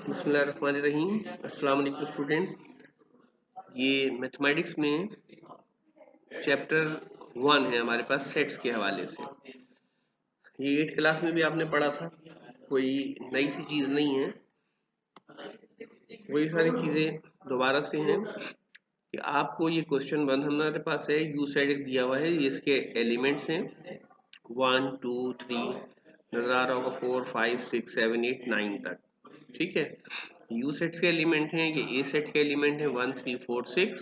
बिस्मिल्लाहिर्रहमानिर्रहीम। अस्सलाम वालेकुम स्टूडेंट्स। ये मैथमेटिक्स में चैप्टर 1 है हमारे पास सेट्स के हवाले से। ये 8th क्लास में भी आपने पढ़ा था, कोई नई सी चीज़ नहीं है, वही सारी चीज़ें दोबारा से हैं कि आपको ये क्वेश्चन 1 हमारे पास है, यू सेट दिया हुआ है, ये इसके एलिमेंट्स हैं 1 2 3 नजर आ रहा होगा 4 5 6 7 8 9 तक। ठीक है, यू सेट्स के एलिमेंट हैं, ये ए सेट के एलिमेंट है 1 3 4 6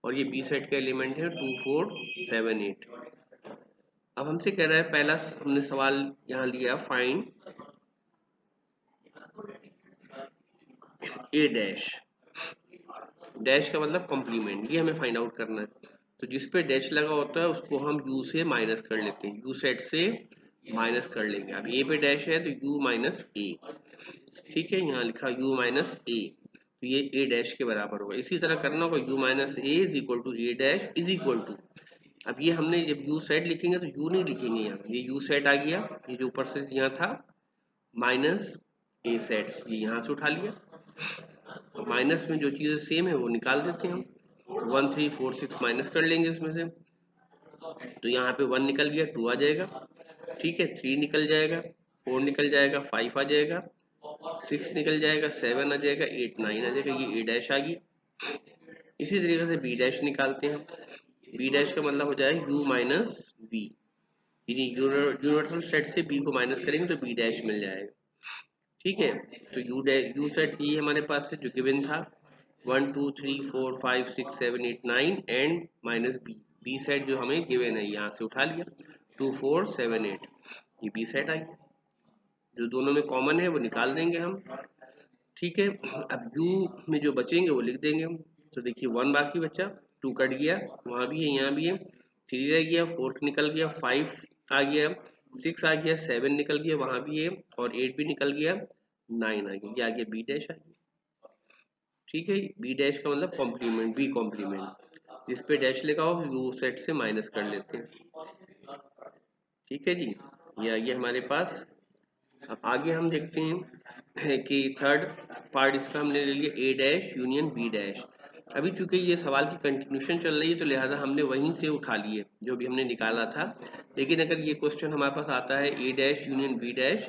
और ये बी सेट के एलिमेंट है 2 4 7 8। अब हमसे कह रहा है, पहला हमने सवाल यहाँ लिया, फाइंड ए डैश। डैश का मतलब कॉम्प्लीमेंट, ये हमें फाइंड आउट करना है। तो जिस पे डैश लगा होता है उसको हम यू से माइनस कर लेते हैं, यू सेट से माइनस कर लेंगे। अब ए पे डैश है तो यू माइनस ए, ठीक है, यहाँ लिखा यू माइनस ए, तो ये ए डैश के बराबर होगा। इसी तरह करना होगा, U minus A is equal to A dash is equal to, अब ये हमने जब यू सेट लिखेंगे तो यू नहीं लिखेंगे यहाँ, ये यू सेट आ गया, ये जो ऊपर से यहाँ था माइनस ए सेट्स, ये यहाँ से उठा लिया। तो माइनस में जो चीज़ें सेम है वो निकाल देते हैं हम, 1 3 4 6 माइनस कर लेंगे इसमें से, तो यहाँ पे 1 निकल गया, 2 आ जाएगा, ठीक है, 3 निकल जाएगा, 4 निकल जाएगा, 5 आ जाएगा, 6 निकल जाएगा, 7 आ जाएगा, 8 9 आ जाएगा, ये ए डैश आ गया। इसी तरीके से बी डैश निकालते हैं, बी डैश का मतलब हो जाएगा यू माइनस बी, यानी यूनिवर्सल सेट से बी को माइनस करेंगे तो बी डैश मिल जाएगा। ठीक है, तो यू सेट ये हमारे पास है जो गिवन था 1 2 3 4 5 6 7 8 9 and minus B, B set जो हमें गिवन है यहाँ से उठा लिया 2 4 7 8, ये बी सेट आ गया। जो दोनों में कॉमन है वो निकाल देंगे हम, ठीक है। अब यू में जो बचेंगे वो लिख देंगे हम, तो देखिए 1 बाकी बचा, 2 कट गया, वहाँ भी है यहाँ भी है, 3 रह गया, 4 निकल गया, 5 आ गया, 6 आ गया, 7 निकल गया, वहाँ भी है, और 8 भी निकल गया, 9 आ गया, ये आ गया बी डैश आ गया। ठीक है, बी डैश का मतलब कॉम्प्लीमेंट, बी कॉम्प्लीमेंट, जिस पे डैश लिखा हो यू सेट से माइनस कर लेते हैं। ठीक है जी, ये आ गया हमारे पास। अब आगे हम देखते हैं कि थर्ड पार्ट इसका हमने ले लिया ए डैश यूनियन बी डैश। अभी चूंकि ये सवाल की कंटिन्यूशन चल रही है तो लिहाजा हमने वहीं से उठा लिए जो भी हमने निकाला था, लेकिन अगर ये क्वेश्चन हमारे पास आता है ए डैश यूनियन बी डैश,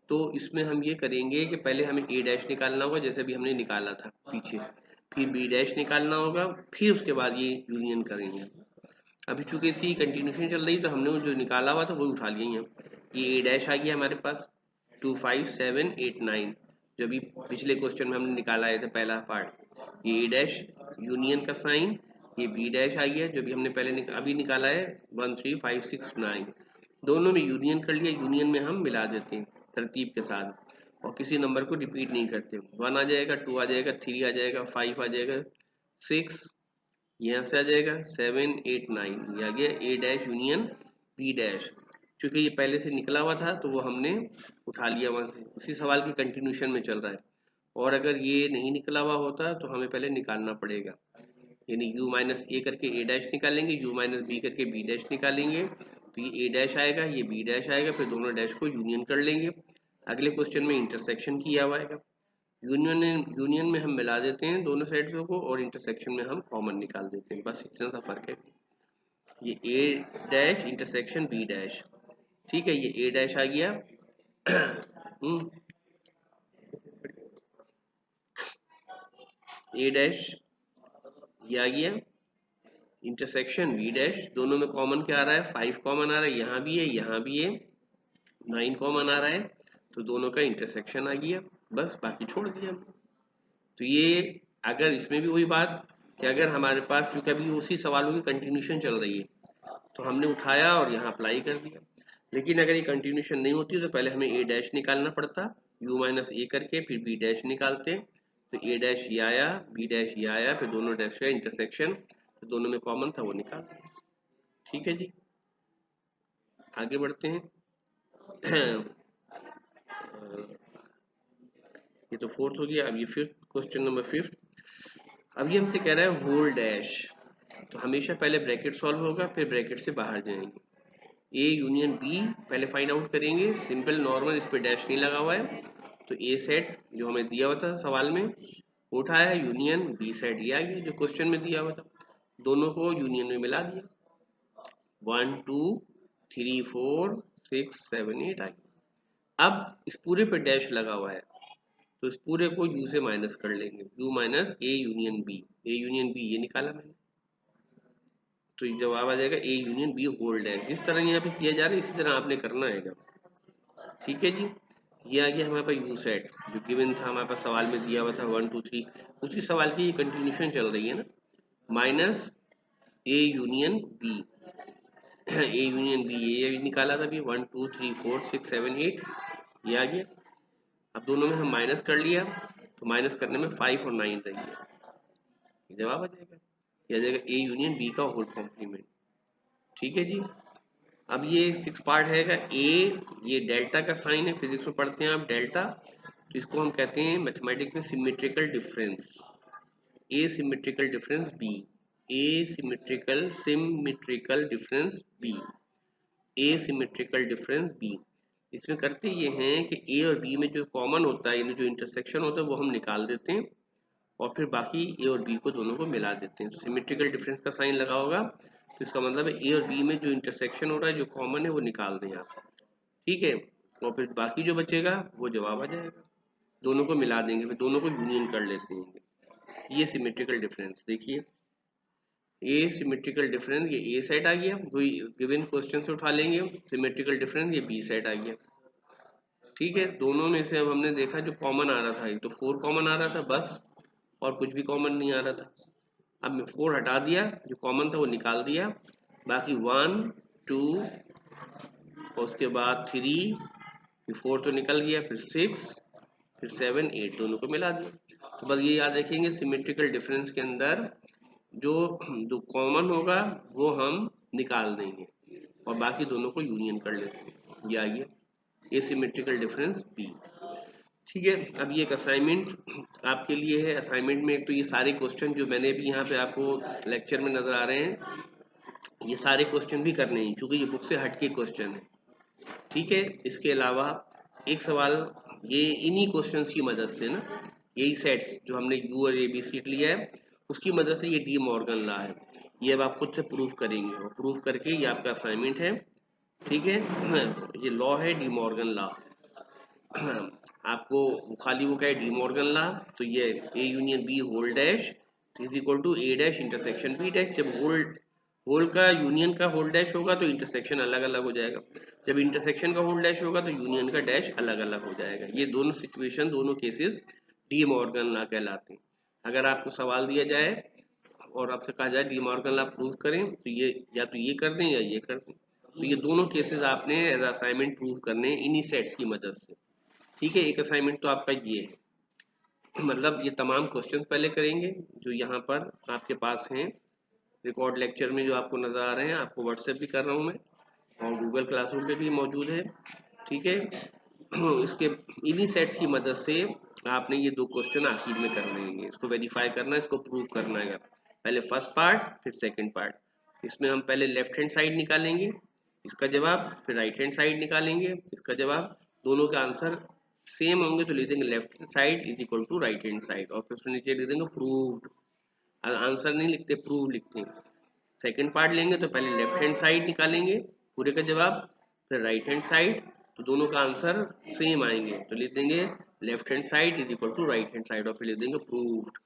तो इसमें हम ये करेंगे कि पहले हमें ए डैश निकालना होगा जैसे भी हमने निकाला था पीछे, फिर बी डैश निकालना होगा, फिर उसके बाद ये यूनियन करेंगे। अभी चूंकि इसी कंटिन्यूशन चल रही है तो हमने जो निकाला हुआ था वही उठा लिया यहाँ, ये ए डैश आ गया हमारे पास 2 5 7 8 9, जो भी पिछले क्वेश्चन में हमने निकाला है था पहला पार्ट, ये ए डैश यूनियन का साइन, ये बी डैश आ गया जो भी हमने पहले अभी निकाला है 1 3 5 6 9, दोनों में यूनियन कर लिया, यूनियन में हम मिला देते हैं तरतीब के साथ और किसी नंबर को रिपीट नहीं करते, 1 आ जाएगा, 2 आ जाएगा, 3 आ जाएगा, 5 आ जाएगा, 6 यहाँ से आ जाएगा, 7 8 9, ये आ गया ए डैश यूनियन बी डैश। चूंकि ये पहले से निकला हुआ था तो वो हमने उठा लिया वहां से, उसी सवाल की कंटिन्यूशन में चल रहा है, और अगर ये नहीं निकला हुआ होता तो हमें पहले निकालना पड़ेगा, यानी u माइनस ए करके ए डैश निकालेंगे, u माइनस बी करके बी डैश निकालेंगे, तो ये ए डैश आएगा, ये बी डैश आएगा, फिर दोनों डैश को यूनियन कर लेंगे। अगले क्वेश्चन में इंटरसेक्शन किया हुआ आएगा, यूनियन में हम मिला देते हैं दोनों साइड्स को और इंटरसेक्शन में हम कॉमन निकाल देते हैं, बस इतना सा फर्क है। ये ए डैश इंटरसेक्शन बी डैश, ठीक है, ये ए डैश आ गया ए डैश ये आ गया, इंटरसेक्शन बी डैश, दोनों में कॉमन क्या आ रहा है, 5 कॉमन आ रहा है, यहाँ भी है, यहाँ भी है, 9 कॉमन आ रहा है, तो दोनों का इंटरसेक्शन आ गया, बस बाकी छोड़ दिया हमने। तो ये अगर इसमें भी वही बात कि अगर हमारे पास चूंकि अभी उसी सवालों की कंटिन्यूशन चल रही है तो हमने उठाया और यहाँ अप्लाई कर दिया, लेकिन अगर ये कंटिन्यूशन नहीं होती तो पहले हमें ए डैश निकालना पड़ता, यू माइनस ए करके फिर बी डैश निकालते, तो ए डैश ये आया, बी डैश ये आया, फिर दोनों डैश का इंटरसेक्शन, तो दोनों में कॉमन था वो निकाल दिया। ठीक है जी, आगे बढ़ते हैं ये तो फोर्थ हो गया। अब ये फिफ्थ क्वेश्चन नंबर फिफ्थ, अब ये हमसे कह रहा है होल डैश, तो हमेशा पहले ब्रैकेट सॉल्व होगा फिर ब्रैकेट से बाहर जाएंगे, ए यूनियन बी पहले फाइंड आउट करेंगे, सिंपल नॉर्मल, इस पे डैश नहीं लगा हुआ है, तो ए सेट जो हमें दिया हुआ था सवाल में वो उठाया, यूनियन बी सेट ये आ गया जो क्वेश्चन में दिया हुआ था, दोनों को यूनियन में मिला दिया, 1 2 3 4 6 7 8 आ गया। अब इस पूरे पे डैश लगा हुआ है तो इस पूरे को यू से माइनस कर लेंगे, U minus A union B, A union B ये निकाला मैंने, तो जवाब आ जाएगा ए यूनियन बी होल्ड है। जिस तरह यहाँ पे किया जा रहा है इसी तरह आपने करना है। ठीक है जी, ये आ गया हमारे पास यू सेट जो गिवन था हमारे पास सवाल में दिया हुआ था 1 2 3, उसी सवाल की ये कंटिन्यूशन चल रही है ना, minus A union B, A union B ये निकाला था अभी 1 2 3 4 6 7 8 ये आ गया। अब दोनों में हम माइनस कर लिया तो माइनस करने में 5 और 9 रही है, ये जवाब आ जाएगा, ये आ जाएगा ए यूनियन बी का होल कॉम्प्लीमेंट। ठीक है जी, अब ये 6 पार्ट है ए, ये डेल्टा का साइन है, फिजिक्स में पढ़ते हैं आप डेल्टा, तो इसको हम कहते हैं मैथमेटिक्स में symmetrical difference, A symmetrical difference B, A symmetrical difference B, A symmetrical difference B. इसमें करते ये हैं कि ए और बी में जो कॉमन होता है यानी जो इंटरसेक्शन होता है वो हम निकाल देते हैं और फिर बाकी ए और बी को दोनों को मिला देते हैं। सिमेट्रिकल डिफरेंस का साइन लगा होगा तो इसका मतलब है ए और बी में जो इंटरसेक्शन हो रहा है जो कॉमन है वो निकाल दें आप। ठीक है, और फिर बाकी जो बचेगा वो जवाब आ जाएगा, दोनों को मिला देंगे, फिर दोनों को यूनियन कर लेते हैं। ये सिमेट्रिकल डिफरेंस देखिए, ए सिमेट्रिकल डिफरेंस ये ए सेट आ गया, वही गिवन क्वेश्चन से उठा लेंगे, सिमेट्रिकल डिफरेंस ये बी सेट आ गया। ठीक है, दोनों में से अब हमने देखा जो कॉमन आ रहा था, एक तो 4 कॉमन आ रहा था बस, और कुछ भी कॉमन नहीं आ रहा था। अब मैं 4 हटा दिया, जो कॉमन था वो निकाल दिया, बाकी 1 2 और उसके बाद 3, फिर 4 तो निकल गया, फिर 6, फिर 7 8 दोनों को मिला दिया। तो बस ये याद रखेंगे सिमेट्रिकल डिफरेंस के अंदर जो जो कॉमन होगा वो हम निकाल देंगे और बाकी दोनों को यूनियन कर लेते हैं, ये आ गया ये सिमेट्रिकल डिफरेंस बी। ठीक है, अब ये एक असाइनमेंट आपके लिए है। असाइनमेंट में एक तो ये सारे क्वेश्चन जो मैंने भी यहाँ पे आपको लेक्चर में नजर आ रहे हैं ये सारे क्वेश्चन भी करने हैं क्योंकि ये बुक से हटके क्वेश्चन है। ठीक है, इसके अलावा एक सवाल ये इन्हीं क्वेश्चंस की मदद से ना, यही सेट्स जो हमने यू और ए बी सीट लिया है उसकी मदद से ये डी मॉर्गन लॉ है, ये अब आप खुद से प्रूफ करेंगे और प्रूफ करके ये आपका असाइनमेंट है। ठीक है, ये लॉ है डी मॉर्गन लॉ। आपको खाली वो क्या है डी मॉर्गन लॉ, तो ये A union B whole dash is equal to A dash intersection B dash. जब होल का यूनियन का होल डैश होगा तो इंटरसेक्शन अलग अलग हो जाएगा, जब इंटरसेक्शन का होल डैश होगा तो यूनियन का डैश अलग अलग हो जाएगा। ये दोनों सिचुएशन दोनों केसेस डी मॉर्गन लॉ कहलाते हैं। अगर आपको सवाल दिया जाए और आपसे कहा जाए डी मॉर्गन लॉ प्रूव करें तो ये या तो ये कर दें या ये कर दें, तो ये दोनों केसेस आपने एज असाइनमेंट प्रूव करने इन्हीं सेट्स की मदद से। ठीक है, एक असाइनमेंट तो आपका ये है मतलब ये तमाम क्वेश्चन पहले करेंगे जो यहाँ पर आपके पास हैं रिकॉर्ड लेक्चर में जो आपको नजर आ रहे हैं, आपको व्हाट्सएप भी कर रहा हूँ मैं और गूगल क्लासरूम पे भी मौजूद है। ठीक है, इसके इन्हीं सेट्स की मदद से आपने ये 2 क्वेश्चन आखिर में करने हैं, इसको वेरीफाई करना है, इसको प्रूव करना है। पहले फर्स्ट पार्ट फिर सेकंड पार्ट। इसमें हम पहले लेफ्ट हैंड साइड निकालेंगे इसका जवाब, फिर राइट हैंड साइड निकालेंगे इसका जवाब, दोनों का आंसर सेम होंगे तो लिख देंगे left hand side is equal to right hand side और फिर उसमें नीचे लिख देंगे प्रूव्ड। आंसर नहीं लिखते प्रूव लिखते हैं। सेकंड पार्ट लेंगे तो पहले लेफ्ट हैंड साइड निकालेंगे पूरे का जवाब, फिर राइट हैंड साइड, तो दोनों का आंसर सेम आएंगे तो लिख देंगे left hand side is equal to right hand side और फिर लिख देंगे प्रूव्ड।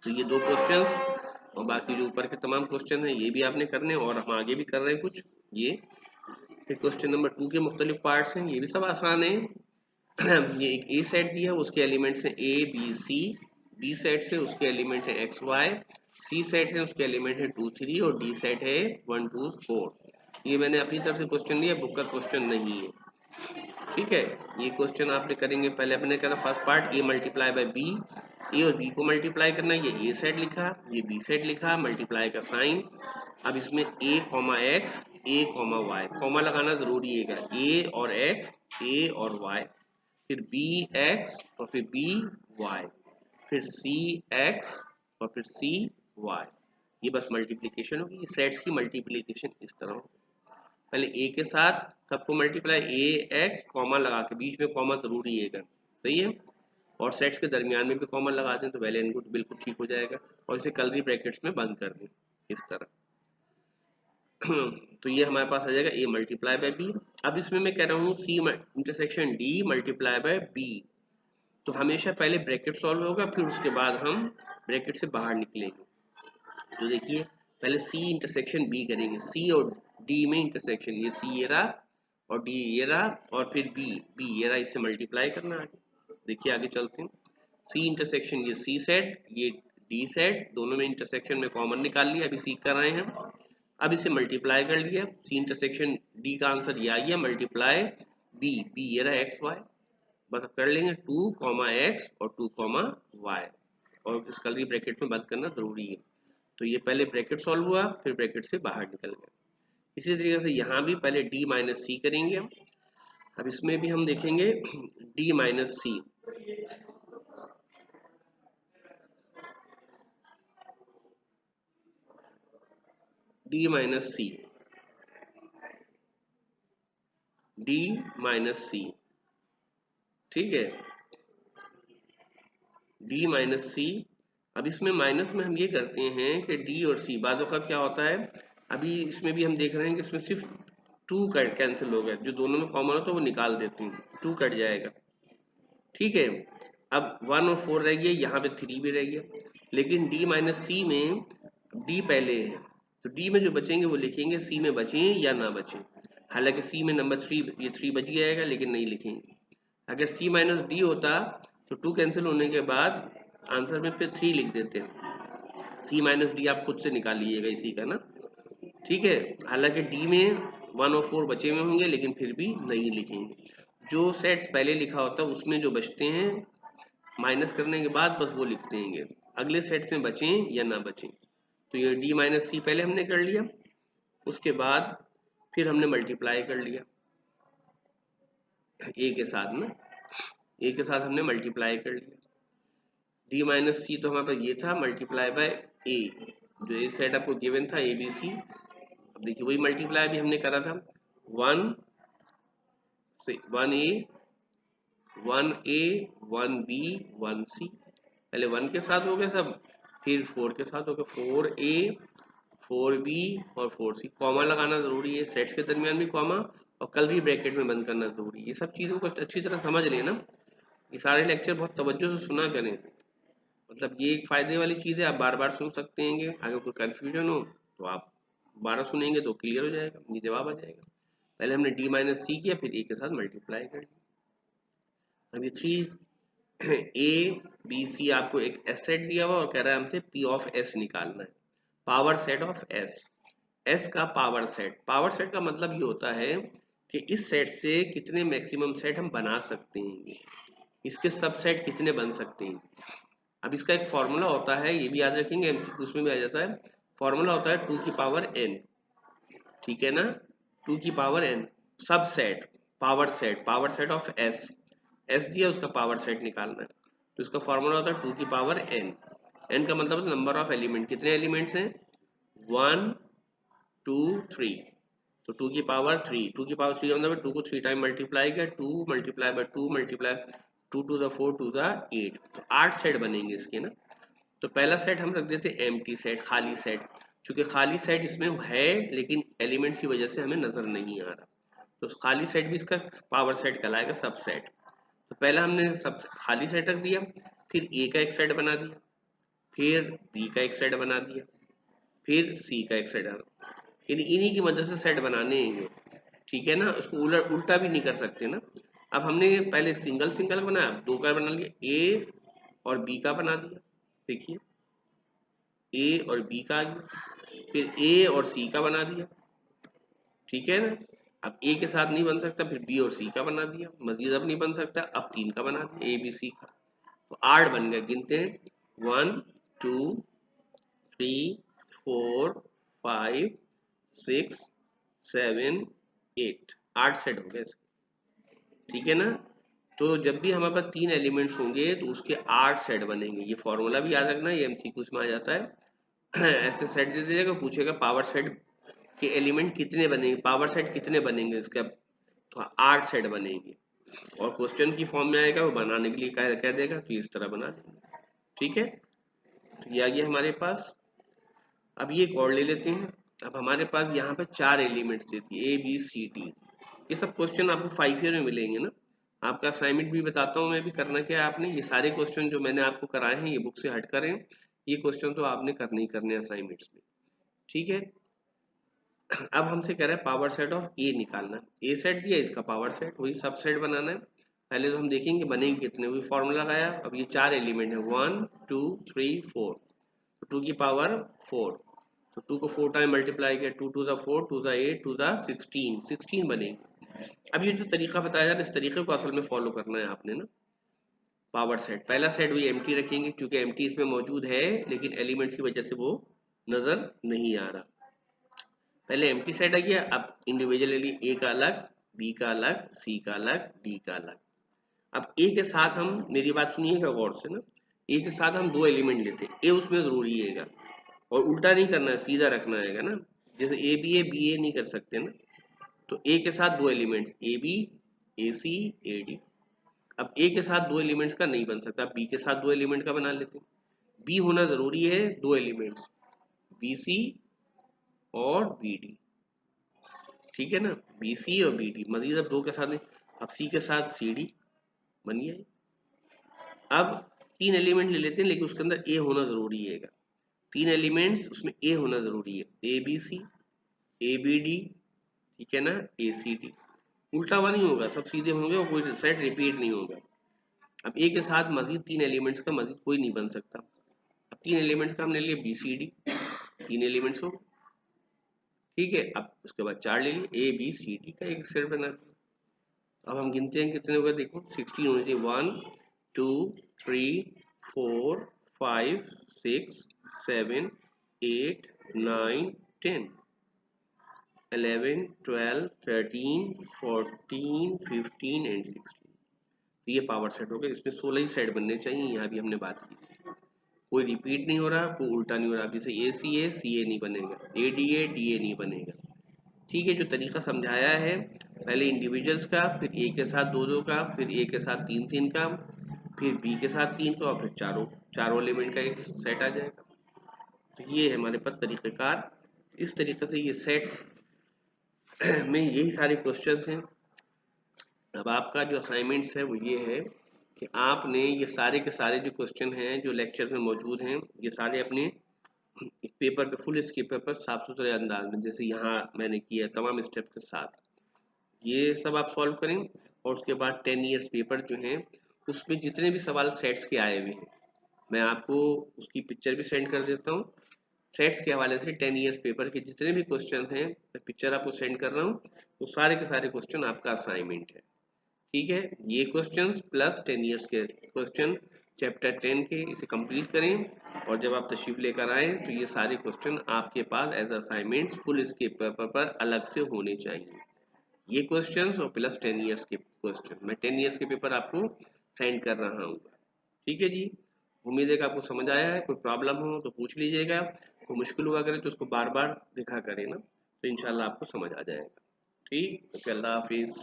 तो ये 2 क्वेश्चंस और बाकी जो ऊपर के तमाम क्वेश्चन हैं ये भी आपने करने और हम आगे भी कर रहे हैं कुछ ये। फिर क्वेश्चन नंबर 2 के मुख्तलिफ पार्ट्स हैं, ये भी सब आसान है। ये एक ए सेट दिया है उसके एलिमेंट्स हैं A B C, B set से उसके एलिमेंट है एक्स वाई, सी सेट है उसके एलिमेंट है 2 3 और डी सेट है 1 2 4। ये मैंने अपनी तरफ से क्वेश्चन लिया, बुक का क्वेश्चन नहीं है। ठीक है, ये क्वेश्चन आपने करेंगे पहले अपने कहा first part A multiply by B, A और बी को मल्टीप्लाई करना है, ये ए सेट लिखा ये बी सेट लिखा, मल्टीप्लाई का साइन। अब इसमें ए कॉमा एक्स ए कॉमा वाई, कॉमा लगाना जरूरी है, ए और एक्स ए और वाई, फिर बी एक्स और फिर बी वाई, फिर सी एक्स और फिर सी वाई। ये बस मल्टीप्लिकेशन होगी, सेट्स की मल्टीप्लिकेशन इस तरह होगी। पहले ए के साथ सबको मल्टीप्लाई ए एक्स कॉमा लगा के, बीच में कॉमा जरूरी है, सही है, और सेट्स के दरमियान में भी कॉमा लगा दें तो वैल इनपुट बिल्कुल ठीक हो जाएगा, और इसे कर्ली ब्रैकेट्स में बंद कर दें इस तरह। तो ये हमारे पास आ जाएगा ए मल्टीप्लाई बाय बी। अब इसमें मैं कह रहा हूँ C intersection D multiply by B, तो हमेशा पहले ब्रैकेट सॉल्व होगा, फिर उसके बाद हम ब्रैकेट से बाहर निकलेंगे। तो देखिए पहले सी इंटरसेक्शन बी करेंगे, सी और डी में इंटरसेक्शन, ये सी ये रहा और डी ये रहा, और फिर बी ये रहा, इससे मल्टीप्लाई करना आगे। देखिए आगे चलते हैं, सी इंटरसेक्शन ये सी सेट, ये डी सेट, दोनों में इंटरसेक्शन में कॉमन निकाल लिया, अभी सीख कर आए हैं। अब इसे मल्टीप्लाई कर लिया, सी इंटरसेक्शन डी का आंसर ये आ गया, मल्टीप्लाई बी ये रहा एक्स वाई, बस अब कर लेंगे 2 एक्स और 2 वाई, और इस कर्ली ब्रैकेट में बंद करना जरूरी है। तो ये पहले ब्रैकेट सॉल्व हुआ, फिर ब्रैकेट से बाहर निकल गया। इसी तरीके से यहाँ भी पहले डी माइनस सी करेंगे हम। अब इसमें भी हम देखेंगे डी माइनस सी, डी माइनस सी, डी माइनस सी, ठीक है, डी माइनस सी। अब इसमें माइनस में हम ये करते हैं कि डी और सी बाजू का क्या होता है, अभी इसमें भी हम देख रहे हैं कि इसमें सिर्फ 2 कैंसिल हो गया, जो दोनों में कॉमन होता है वो निकाल देते हैं, 2 कट जाएगा, ठीक है। अब 1 और 4 रह गया, यहाँ पे 3 भी रह गया, लेकिन डी माइनस सी में डी पहले है, तो डी में जो बचेंगे वो लिखेंगे, सी में बचें या ना बचें। हालांकि सी में नंबर 3, ये 3 बच जाएगा, लेकिन नहीं लिखेंगे। अगर सी माइनस डी होता तो 2 कैंसिल होने के बाद आंसर में फिर 3 लिख देते हैं, सी माइनस डी आप खुद से निकाल लीजिएगा इसी का ना, ठीक है। हालांकि डी में 1 और 4 बचे हुए होंगे, लेकिन फिर भी नहीं लिखेंगे। जो सेट्स पहले लिखा होता है उसमें जो बचते हैं माइनस करने के बाद बस वो लिखते हैं, अगले सेट में बचें या ना बचें। तो ये डी माइनस सी पहले हमने कर लिया, उसके बाद फिर हमने मल्टीप्लाई कर लिया ए के साथ ना, ए के साथ हमने मल्टीप्लाई कर लिया, डी माइनस सी तो हमारे पास ये था, मल्टीप्लाई बाय ए, जो ए सेट आपको गिवन था ए बी सी। अब देखिए वही मल्टीप्लाई भी हमने करा था, 1 से 1 बी 1 सी, पहले 1 के साथ हो गए सब, फिर 4 के साथ हो गए, 4A 4B और 4C, कॉमा लगाना जरूरी है, सेट्स के दरमियान भी कॉमा, और कर्ली ब्रैकेट में बंद करना जरूरी है। ये सब चीज़ों को अच्छी तरह समझ लेना, ये सारे लेक्चर बहुत तवज्जो से सुना करें, मतलब ये एक फायदे वाली चीज़ है, आप बार बार सुन सकते हैं, अगर कोई कन्फ्यूजन हो तो आप बारह सुनेंगे तो क्लियर हो जाएगा, ये जवाब आ जाएगा। पहले हमने डी माइनस सी किया, फिर ए के साथ मल्टीप्लाई कर दिया। अब ये 3 बी सी आपको एक एस सेट दिया हुआ और कह रहा है हमसे पी ऑफ एस निकालना है, power set of S, S का पावर सेट। पावर सेट का मतलब ये होता है कि इस सेट से कितने मैक्सिमम सेट हम बना सकते हैं, इसके सबसेट कितने बन सकते हैं। अब इसका एक फॉर्मूला होता है, ये भी याद रखेंगे, एमसीक्यू उसमें भी आ जाता है, फॉर्मूला होता है 2 की पावर n, ठीक है ना, 2 की power n subset, power set of s, s दिया उसका पावर सेट निकालना है, तो इसका फॉर्मूला होता है 2 की पावर n, n का मतलब नंबर ऑफ एलिमेंट, कितने एलिमेंट्स हैं 1 2 3, तो 2 की पावर 3, 2 की पावर 3 का मतलब 2 को 3 टाइम मल्टीप्लाई किया, 2 multiply by 2 multiply 2 to the 4 to the 8, तो 8 सेट बनेंगे इसके ना। तो पहला सेट हम रख देते एम्प्टी सेट, खाली सेट, क्योंकि खाली सेट इसमें है लेकिन एलिमेंट्स की वजह से हमें नजर नहीं आ रहा, तो खाली सेट भी इसका पावर सेट कहलाएगा, सब सेट। तो पहला हमने सब खाली सेट रख दिया, फिर ए का एक सेट बना दिया, फिर बी का एक सेट बना दिया, फिर सी का एक सेट, यानी इन्हीं की मदद से सेट बनाने हैं, ठीक है ना, उसको उल्टा भी नहीं कर सकते ना। अब हमने पहले सिंगल सिंगल बनाया, 2 का बना लिया, ए और बी का बना दिया, देखिए ए और बी का आ गया, फिर ए और सी का बना दिया, ठीक है ना। अब ए के साथ नहीं बन सकता, फिर बी और सी का बना दिया, मजीद अब नहीं बन सकता, अब 3 का बना दिया, ए बी सी का, तो 8 बन गए, गिनते हैं 1 2 3 4 5 6 7 8, 8 सेट हो गए इसके, ठीक है ना। तो जब भी हमारे पास 3 एलिमेंट्स होंगे तो उसके 8 सेट बनेंगे, ये फॉर्मूला भी याद रखना, ये एमसीक्यूज में आ जाता है। ऐसे सेट दे दीजिएगा, पूछेगा पावर सेट कि एलिमेंट कितने बनेंगे, पावर सेट कितने बनेंगे इसका, तो 8 सेट बनेंगे और क्वेश्चन की फॉर्म में आएगा, वो बनाने के लिए कह देगा तो इस तरह बना देंगे। ठीक है, तो ये आ गया हमारे पास। अब ये एक और ले लेते हैं। अब हमारे पास यहाँ पे 4 एलिमेंट्स देती है, ए बी सी डी। ये सब क्वेश्चन आपको 5 ईयर में मिलेंगे ना। आपका असाइनमेंट भी बताता हूँ मैं भी, करना क्या है आपने, ये सारे क्वेश्चन जो मैंने आपको कराए हैं ये बुक से हट कर हैं, ये क्वेश्चन तो आपने करने ही करने असाइनमेंट्स में। ठीक है, अब हमसे कह रहा है पावर सेट ऑफ ए निकालना। ए सेट दिया, इसका पावर सेट, वही सब सेट बनाना है। पहले तो हम देखेंगे बनेंगे कितने, वही फॉर्मूला लगाया। अब ये 4 एलिमेंट है, 1 2 3 4, तो 2 की पावर 4, तो 2 को 4 टाइम मल्टीप्लाई किया, 2 to the 4 to the 8 to the 16 बनेंगे। अब ये जो तरीका बताया जा रहा है, इस तरीके को असल में फॉलो करना है आपने ना। पावर सेट, पहला सेट वही एम्प्टी रखेंगे क्योंकि एम्प्टी इसमें मौजूद है लेकिन एलिमेंट की वजह से वो नजर नहीं आ रहा। पहले एम्प्टी सेट आ गया, अब इंडिविजुअली ए का अलग, बी का अलग, सी का अलग, डी का अलग। अब ए के साथ हम, मेरी बात सुनिएगा गौर से ना, ए के साथ हम 2 एलिमेंट लेते हैं, ए उसमें जरूरी है और उल्टा नहीं करना है, सीधा रखना है ना। जैसे ए बी ए नहीं कर सकते ना, तो ए के साथ 2 elements, A B, A C, A D. अब ए के साथ 2 एलिमेंट्स का नहीं बन सकता, बी के साथ 2 एलिमेंट का बना लेते हैं। बी होना जरूरी है, 2 एलिमेंट्स, बी सी और बी डी। ठीक है ना, बी सी और बी डी, मजीद अब 2 के साथ नहीं। अब सी के साथ सी डी बन गया। अब 3 एलिमेंट ले लेते हैं लेकिन उसके अंदर ए होना जरूरी है। 3 एलिमेंट्स उसमें ए होना जरूरी है, A B C, A B D, ठीक है ना, ए सी डी। उल्टा हुआ नहीं होगा, सब सीधे होंगे और कोई सेट रिपीट नहीं होगा। अब ए के साथ मजीद 3 एलिमेंट्स का मजीद कोई नहीं बन सकता। अब 3 एलिमेंट्स का हमने लिए बी सी डी, 3 एलिमेंट्स हो, ठीक है। अब उसके बाद 4 ले लिए, ए बी सी डी का एक सेट बना दिया। अब हम गिनते हैं कितने हो गए, देखो 16 होने चाहिए, 1 2 3 4 5 6 7 8 9 10 11 12 13 14 15 एंड 16। तो ये पावर सेट हो गया, इसमें 16 ही सेट बनने चाहिए, यहाँ भी हमने बात की थी। कोई रिपीट नहीं हो रहा, कोई उल्टा नहीं हो रहा। जैसे ए सी ए नहीं बनेगा, ए डी नहीं बनेगा। ठीक है, जो तरीका समझाया है, पहले इंडिविजुअल्स का, फिर ए के साथ 2 का, फिर ए के साथ 3 का, फिर बी के साथ 3 का, और फिर चारों एलिमेंट का एक सेट आ जाएगा। तो ये है हमारे पास तरीक़ेकार। इस तरीके से ये सेट्स में यही सारे क्वेश्चंस हैं। अब आपका जो असाइनमेंट्स है वो ये है कि आपने ये सारे के सारे जो क्वेश्चन हैं जो लेक्चर में मौजूद हैं, ये सारे अपने एक पेपर पे, फुल स्केप पेपर, साफ सुथरे अंदाज में, जैसे यहाँ मैंने किया तमाम स्टेप के साथ, ये सब आप सॉल्व करें। और उसके बाद 10 ईयर्स पेपर जो हैं उसमें जितने भी सवाल सेट्स के आए हुए हैं, मैं आपको उसकी पिक्चर भी सेंड कर देता हूँ। सेट्स के हवाले से 10 ईयर्स पेपर के जितने भी क्वेश्चन हैं, मैं पिक्चर आपको सेंड कर रहा हूँ, वो सारे के सारे क्वेश्चन आपका असाइनमेंट है। ठीक है, ये क्वेश्चंस प्लस 10 ईयर्स के क्वेश्चन चैप्टर 10 के, इसे कंप्लीट करें और जब आप तशरीफ लेकर आए तो ये सारे क्वेश्चन आपके पास एज असाइनमेंट्स फुल इसके पेपर पर अलग से होने चाहिए। ये क्वेश्चंस और प्लस 10 ईयर्स के क्वेश्चन, मैं 10 ईयर्स के पेपर आपको सेंड कर रहा हूँ। ठीक है जी, उम्मीद है कि आपको समझ आया है। कोई प्रॉब्लम हो तो पूछ लीजिएगा, कोई मुश्किल हुआ करे तो उसको बार बार दिखा करें ना, तो इंशाल्लाह आपको समझ आ जाएगा। ठीक, ओके, अल्लाह हाफिज़।